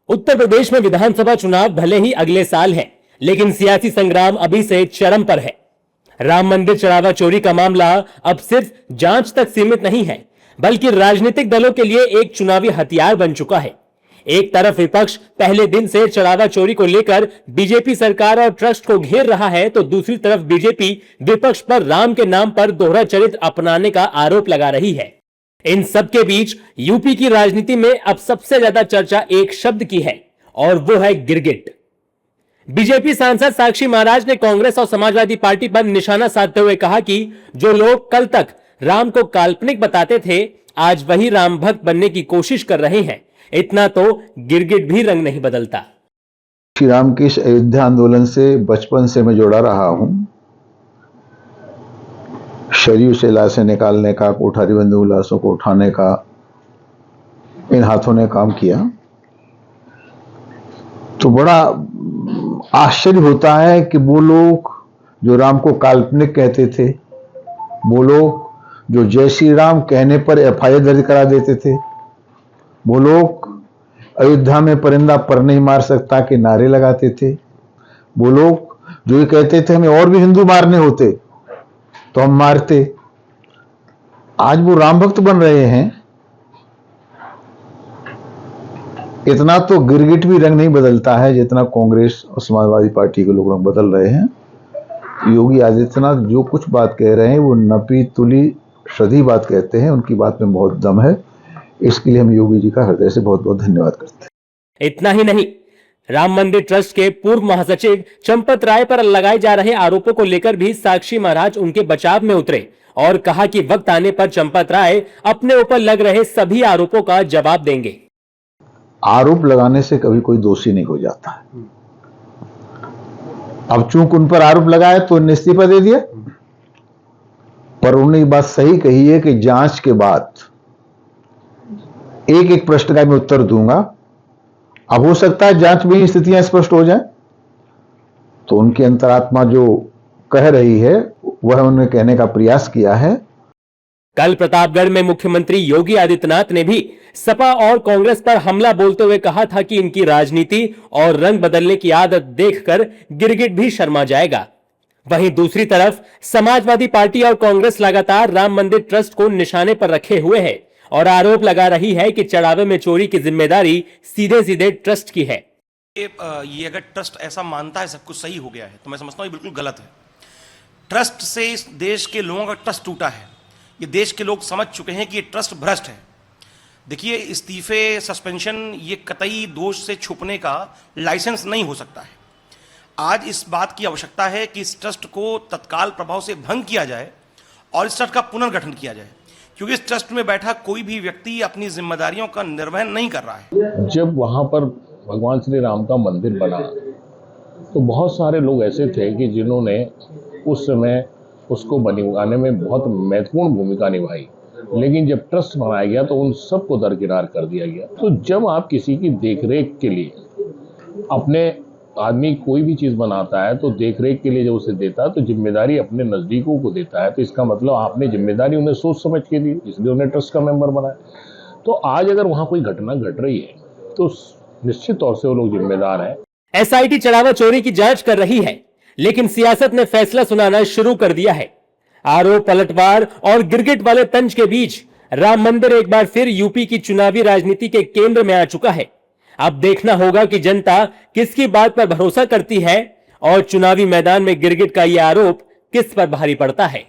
उत्तर प्रदेश में विधानसभा चुनाव भले ही अगले साल है, लेकिन सियासी संग्राम अभी से चरम पर है। राम मंदिर चढ़ावा चोरी का मामला अब सिर्फ जांच तक सीमित नहीं है, बल्कि राजनीतिक दलों के लिए एक चुनावी हथियार बन चुका है। एक तरफ विपक्ष पहले दिन से चढ़ावा चोरी को लेकर बीजेपी सरकार और ट्रस्ट को घेर रहा है, तो दूसरी तरफ बीजेपी विपक्ष पर राम के नाम पर दोहरा चरित्र अपनाने का आरोप लगा रही है। इन सब के बीच यूपी की राजनीति में अब सबसे ज्यादा चर्चा एक शब्द की है, और वो है गिरगिट। बीजेपी सांसद साक्षी महाराज ने कांग्रेस और समाजवादी पार्टी पर निशाना साधते हुए कहा कि जो लोग कल तक राम को काल्पनिक बताते थे, आज वही राम भक्त बनने की कोशिश कर रहे हैं। इतना तो गिरगिट भी रंग नहीं बदलता। श्री राम के इस अयोध्या आंदोलन से बचपन से मैं जुड़ा रहा हूं। शरीर से लाशें निकालने का, कोठारी बंदूक लाशों को उठाने का इन हाथों ने काम किया। तो बड़ा आश्चर्य होता है कि वो लोग जो राम को काल्पनिक कहते थे, वो लोग जो जय श्री राम कहने पर एफआईआर दर्ज करा देते थे, वो लोग अयोध्या में परिंदा पर नहीं मार सकता के नारे लगाते थे, वो लोग जो ये कहते थे हमें और भी हिंदू मारने होते तो हम मारते, आज वो राम भक्त बन रहे हैं। इतना तो गिरगिट भी रंग नहीं बदलता है जितना कांग्रेस और समाजवादी पार्टी के लोग रंग बदल रहे हैं। योगी आदित्यनाथ जो कुछ बात कह रहे हैं वो नपी तुली सधी बात कहते हैं, उनकी बात में बहुत दम है। इसके लिए हम योगी जी का हृदय से बहुत बहुत धन्यवाद करते हैं। इतना ही नहीं, राम मंदिर ट्रस्ट के पूर्व महासचिव चंपत राय पर लगाए जा रहे आरोपों को लेकर भी साक्षी महाराज उनके बचाव में उतरे और कहा कि वक्त आने पर चंपत राय अपने ऊपर लग रहे सभी आरोपों का जवाब देंगे। आरोप लगाने से कभी कोई दोषी नहीं हो जाता है। अब चूंकि उन पर आरोप लगाए तो इस्तीफा दे दिया, पर उन्होंने ये बात सही कही है कि जांच के बाद एक एक प्रश्न का मैं उत्तर दूंगा। अब हो सकता है जांच में ही स्थितियां स्पष्ट हो जाए, तो उनकी अंतरात्मा जो कह रही है वह उन्होंने कहने का प्रयास किया है। कल प्रतापगढ़ में मुख्यमंत्री योगी आदित्यनाथ ने भी सपा और कांग्रेस पर हमला बोलते हुए कहा था कि इनकी राजनीति और रंग बदलने की आदत देखकर गिरगिट भी शर्मा जाएगा। वहीं दूसरी तरफ समाजवादी पार्टी और कांग्रेस लगातार राम मंदिर ट्रस्ट को निशाने पर रखे हुए है और आरोप लगा रही है कि चढ़ावे में चोरी की जिम्मेदारी सीधे सीधे ट्रस्ट की है। ये अगर ट्रस्ट ऐसा मानता है सब कुछ सही हो गया है, तो मैं समझता हूँ ये बिल्कुल गलत है। ट्रस्ट से इस देश के लोगों का ट्रस्ट टूटा है। ये देश के लोग समझ चुके हैं कि ये ट्रस्ट भ्रष्ट है। देखिए, इस्तीफे, सस्पेंशन ये कतई दोष से छुपने का लाइसेंस नहीं हो सकता है। आज इस बात की आवश्यकता है कि इस ट्रस्ट को तत्काल प्रभाव से भंग किया जाए और इस ट्रस्ट का पुनर्गठन किया जाए, क्योंकि इस ट्रस्ट में बैठा कोई भी व्यक्ति अपनी जिम्मेदारियों का निर्वहन नहीं कर रहा है। जब वहाँ पर भगवान श्री राम का मंदिर बना तो बहुत सारे लोग ऐसे थे कि जिन्होंने उस समय उसको बनाने में बहुत महत्वपूर्ण भूमिका निभाई, लेकिन जब ट्रस्ट बनाया गया तो उन सबको दरकिनार कर दिया गया। तो जब आप किसी की देखरेख के लिए अपने आदमी कोई भी चीज़ बनाता है तो देखरेख के लिए जब उसे देता है तो जिम्मेदारी अपने नज़दीकों को देता है, तो इसका मतलब आपने जिम्मेदारी उन्हें सोच समझ के दी, इसलिए उन्हें ट्रस्ट का मेंबर बनाया। तो आज अगर वहाँ कोई घटना घट रही है तो निश्चित तौर से वो लोग जिम्मेदार हैं। एसआईटी चढ़ावा चोरी की जांच कर रही है, लेकिन सियासत ने फैसला सुनाना शुरू कर दिया है। आरोप पलटवार और गिरगिट वाले तंज के बीच राम मंदिर एक बार फिर यूपी की चुनावी राजनीति के केंद्र में आ चुका है। अब देखना होगा कि जनता किसकी बात पर भरोसा करती है और चुनावी मैदान में गिरगिट का यह आरोप किस पर भारी पड़ता है।